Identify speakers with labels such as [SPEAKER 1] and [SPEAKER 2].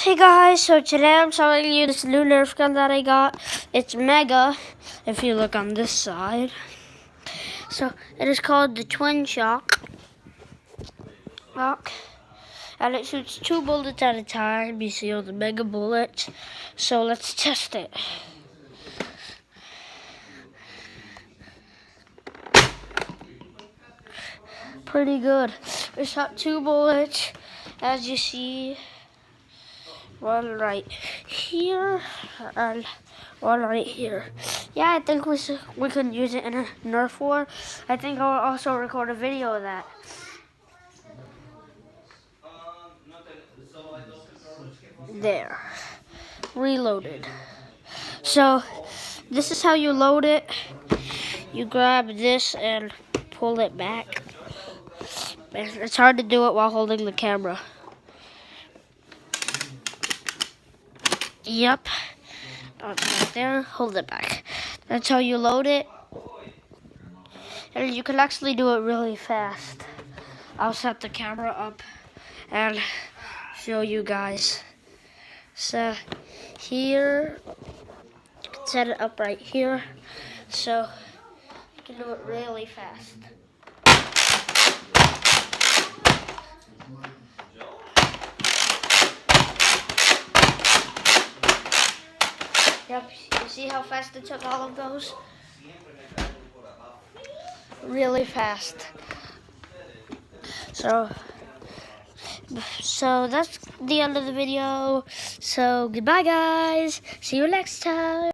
[SPEAKER 1] Hey guys, so today I'm showing you this new nerf gun that I got. It's mega, if you look on this side. So it is called the Twin Shock. And it shoots 2 bullets at a time. You see all the mega bullets. So let's test it. Pretty good. It shot 2 bullets, as you see. One right here and one right here. Yeah, I think we could use it in a Nerf war. I think I'll also record a video of that. There. Reloaded. So, this is how you load it. You grab this and pull it back. It's hard to do it while holding the camera. Yep. Right there, hold it back. That's how you load it. And you can actually do it really fast. I'll set the camera up and show you guys. So here, you can set it up right here. So you can do it really fast. Yep, you see how fast it took all of those? Really fast. So that's the end of the video. So goodbye guys. See you next time.